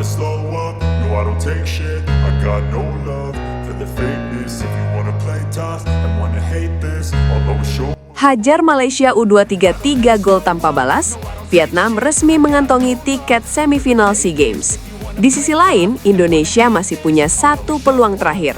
slow up, no I don't take shit. I got no love for the fakeness. If you wanna play tough and wanna hate this, I'll always show. Hajar Malaysia U23 3 gol tanpa balas, Vietnam resmi mengantongi tiket semifinal SEA Games. Di sisi lain, Indonesia masih punya satu peluang terakhir,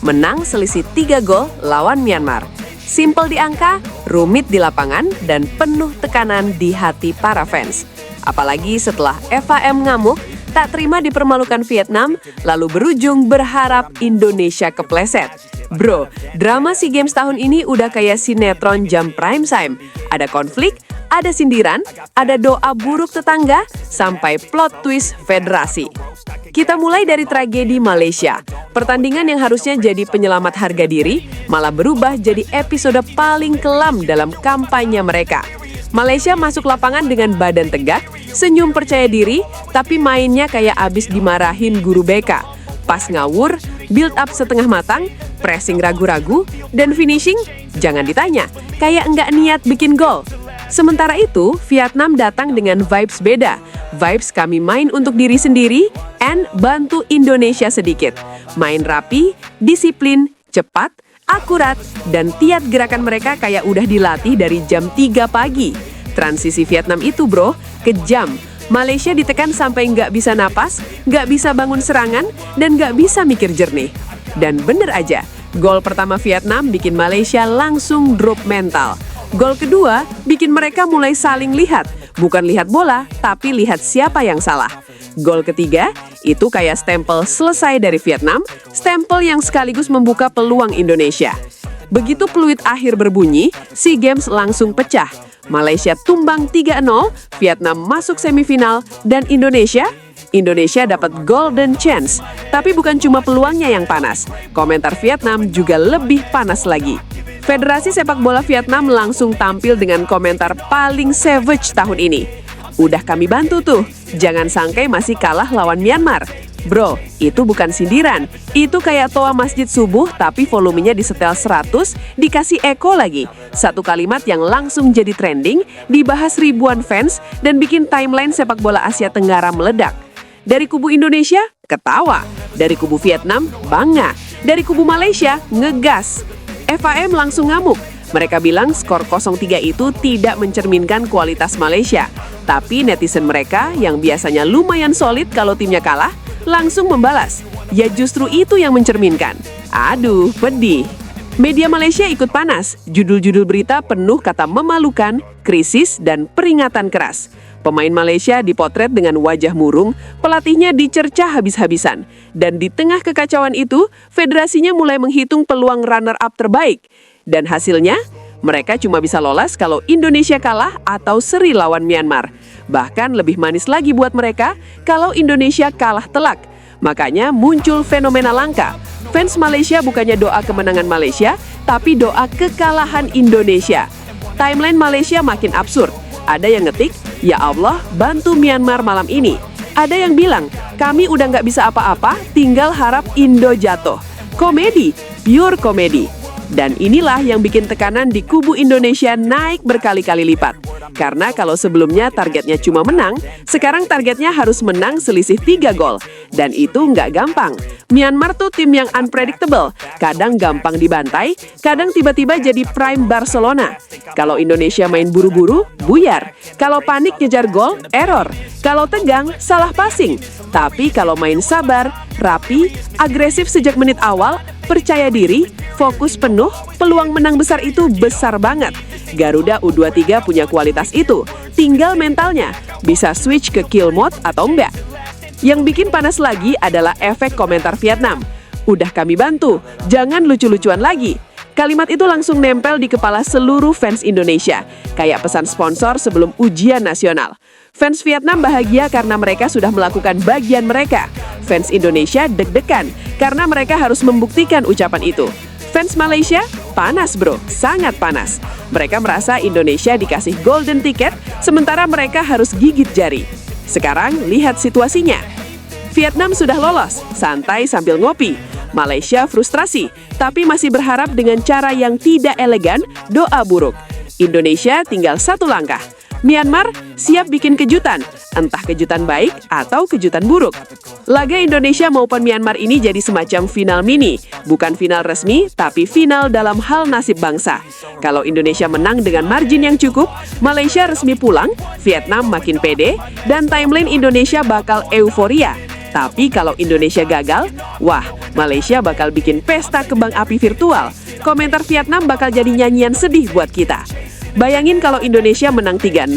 menang selisih 3 gol lawan Myanmar. Simpel di angka, rumit di lapangan, dan penuh tekanan di hati para fans. Apalagi setelah FAM ngamuk, tak terima dipermalukan Vietnam, lalu berujung berharap Indonesia kepleset. Bro, drama SEA Games tahun ini udah kayak sinetron jam prime time. Ada konflik, ada sindiran, ada doa buruk tetangga, sampai plot twist federasi. Kita mulai dari tragedi Malaysia. Pertandingan yang harusnya jadi penyelamat harga diri, malah berubah jadi episode paling kelam dalam kampanye mereka. Malaysia masuk lapangan dengan badan tegak, senyum percaya diri, tapi mainnya kayak abis dimarahin guru BK. Pas ngawur, build up setengah matang, pressing ragu-ragu, dan finishing, jangan ditanya, kayak nggak niat bikin gol. Sementara itu, Vietnam datang dengan vibes beda. Vibes kami main untuk diri sendiri, and bantu Indonesia sedikit. Main rapi, disiplin, cepat, akurat, dan tiap gerakan mereka kayak udah dilatih dari jam 3 pagi. Transisi Vietnam itu bro, kejam. Malaysia ditekan sampai nggak bisa napas, nggak bisa bangun serangan, dan nggak bisa mikir jernih. Dan bener aja, gol pertama Vietnam bikin Malaysia langsung drop mental. Gol kedua bikin mereka mulai saling lihat, bukan lihat bola, tapi lihat siapa yang salah. Gol ketiga, itu kayak stempel selesai dari Vietnam, stempel yang sekaligus membuka peluang Indonesia. Begitu peluit akhir berbunyi, SEA Games langsung pecah. Malaysia tumbang 3-0, Vietnam masuk semifinal, dan Indonesia dapat golden chance. Tapi bukan cuma peluangnya yang panas, komentar Vietnam juga lebih panas lagi. Federasi Sepak Bola Vietnam langsung tampil dengan komentar paling savage tahun ini. Udah kami bantu tuh, jangan sangkai masih kalah lawan Myanmar. Bro, itu bukan sindiran. Itu kayak toa masjid subuh tapi volumenya disetel 100, dikasih eko lagi. Satu kalimat yang langsung jadi trending, dibahas ribuan fans, dan bikin timeline sepak bola Asia Tenggara meledak. Dari kubu Indonesia, ketawa. Dari kubu Vietnam, bangga. Dari kubu Malaysia, ngegas. FAM langsung ngamuk. Mereka bilang skor 0-3 itu tidak mencerminkan kualitas Malaysia. Tapi netizen mereka yang biasanya lumayan solid kalau timnya kalah, langsung membalas. Ya justru itu yang mencerminkan. Aduh, pedih. Media Malaysia ikut panas. Judul-judul berita penuh kata memalukan, krisis, dan peringatan keras. Pemain Malaysia dipotret dengan wajah murung, pelatihnya dicercah habis-habisan. Dan di tengah kekacauan itu, federasinya mulai menghitung peluang runner-up terbaik. Dan hasilnya, mereka cuma bisa lolos kalau Indonesia kalah atau seri lawan Myanmar. Bahkan lebih manis lagi buat mereka kalau Indonesia kalah telak. Makanya muncul fenomena langka. Fans Malaysia bukannya doa kemenangan Malaysia, tapi doa kekalahan Indonesia. Timeline Malaysia makin absurd. Ada yang ngetik, ya Allah, bantu Myanmar malam ini. Ada yang bilang, kami udah nggak bisa apa-apa, tinggal harap Indo jatuh. Komedi, pure komedi. Dan inilah yang bikin tekanan di kubu Indonesia naik berkali-kali lipat. Karena kalau sebelumnya targetnya cuma menang, sekarang targetnya harus menang selisih 3 gol. Dan itu nggak gampang. Myanmar tuh tim yang unpredictable. Kadang gampang dibantai, kadang tiba-tiba jadi prime Barcelona. Kalau Indonesia main buru-buru, buyar. Kalau panik ngejar gol, error. Kalau tegang, salah passing. Tapi kalau main sabar, rapi, agresif sejak menit awal, percaya diri, fokus penuh, peluang menang besar itu besar banget. Garuda U23 punya kualitas itu, tinggal mentalnya, bisa switch ke kill mode atau enggak. Yang bikin panas lagi adalah efek komentar Vietnam. Udah kami bantu, jangan lucu-lucuan lagi. Kalimat itu langsung nempel di kepala seluruh fans Indonesia, kayak pesan sponsor sebelum ujian nasional. Fans Vietnam bahagia karena mereka sudah melakukan bagian mereka. Fans Indonesia deg-degan karena mereka harus membuktikan ucapan itu. Fans Malaysia panas bro, sangat panas. Mereka merasa Indonesia dikasih golden ticket, sementara mereka harus gigit jari. Sekarang lihat situasinya. Vietnam sudah lolos, santai sambil ngopi. Malaysia frustrasi, tapi masih berharap dengan cara yang tidak elegan, doa buruk. Indonesia tinggal satu langkah. Myanmar siap bikin kejutan, entah kejutan baik atau kejutan buruk. Laga Indonesia maupun Myanmar ini jadi semacam final mini, bukan final resmi, tapi final dalam hal nasib bangsa. Kalau Indonesia menang dengan margin yang cukup, Malaysia resmi pulang, Vietnam makin pede, dan timeline Indonesia bakal euforia. Tapi kalau Indonesia gagal, wah, Malaysia bakal bikin pesta kembang api virtual. Komentar Vietnam bakal jadi nyanyian sedih buat kita. Bayangin kalau Indonesia menang 3-0,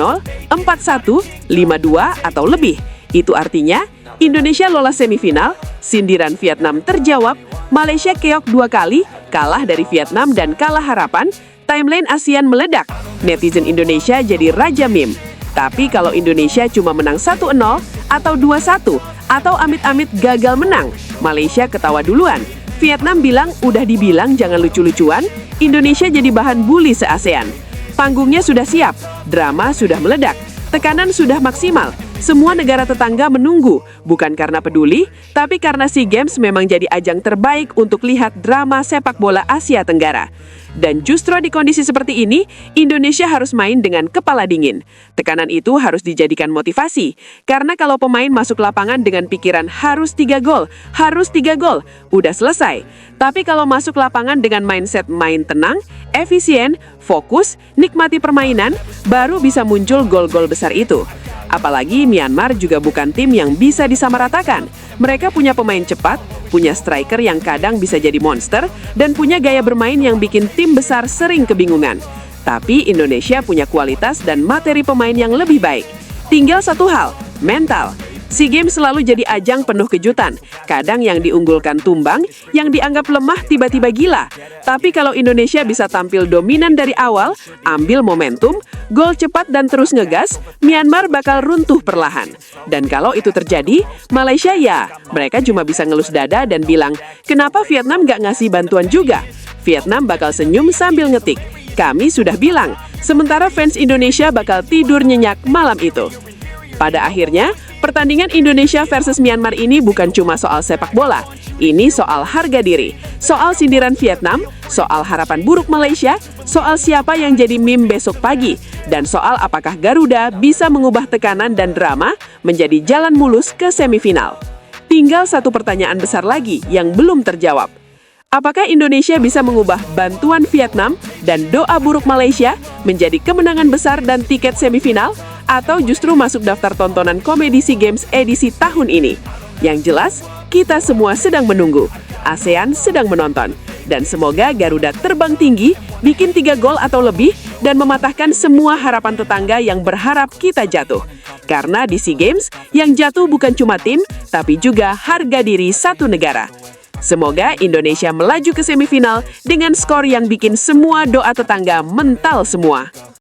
4-1, 5-2, atau lebih. Itu artinya Indonesia lolos semifinal, sindiran Vietnam terjawab, Malaysia keok 2 kali, kalah dari Vietnam dan kalah harapan, timeline ASEAN meledak, netizen Indonesia jadi raja meme. Tapi kalau Indonesia cuma menang 1-0 atau 2-1 atau amit-amit gagal menang, Malaysia ketawa duluan. Vietnam bilang udah dibilang jangan lucu-lucuan, Indonesia jadi bahan bully se-ASEAN. Panggungnya sudah siap, drama sudah meledak, tekanan sudah maksimal. Semua negara tetangga menunggu, bukan karena peduli, tapi karena SEA Games memang jadi ajang terbaik untuk lihat drama sepak bola Asia Tenggara. Dan justru di kondisi seperti ini, Indonesia harus main dengan kepala dingin. Tekanan itu harus dijadikan motivasi, karena kalau pemain masuk lapangan dengan pikiran harus 3 gol, udah selesai. Tapi kalau masuk lapangan dengan mindset main tenang, efisien, fokus, nikmati permainan, baru bisa muncul gol-gol besar itu. Apalagi Myanmar juga bukan tim yang bisa disamaratakan. Mereka punya pemain cepat, punya striker yang kadang bisa jadi monster, dan punya gaya bermain yang bikin tim besar sering kebingungan. Tapi Indonesia punya kualitas dan materi pemain yang lebih baik. Tinggal satu hal, mental. SEA Games selalu jadi ajang penuh kejutan. Kadang yang diunggulkan tumbang, yang dianggap lemah tiba-tiba gila. Tapi kalau Indonesia bisa tampil dominan dari awal, ambil momentum, gol cepat dan terus ngegas, Myanmar bakal runtuh perlahan. Dan kalau itu terjadi, Malaysia ya, mereka cuma bisa ngelus dada dan bilang, kenapa Vietnam nggak ngasih bantuan juga? Vietnam bakal senyum sambil ngetik, kami sudah bilang, sementara fans Indonesia bakal tidur nyenyak malam itu. Pada akhirnya, pertandingan Indonesia versus Myanmar ini bukan cuma soal sepak bola. Ini soal harga diri, soal sindiran Vietnam, soal harapan buruk Malaysia, soal siapa yang jadi meme besok pagi, dan soal apakah Garuda bisa mengubah tekanan dan drama menjadi jalan mulus ke semifinal. Tinggal satu pertanyaan besar lagi yang belum terjawab. Apakah Indonesia bisa mengubah bantuan Vietnam dan doa buruk Malaysia menjadi kemenangan besar dan tiket semifinal? Atau justru masuk daftar tontonan komedi SEA Games edisi tahun ini? Yang jelas, kita semua sedang menunggu. ASEAN sedang menonton. Dan semoga Garuda terbang tinggi, bikin 3 gol atau lebih, dan mematahkan semua harapan tetangga yang berharap kita jatuh. Karena di SEA Games, yang jatuh bukan cuma tim, tapi juga harga diri satu negara. Semoga Indonesia melaju ke semifinal dengan skor yang bikin semua doa tetangga mental semua.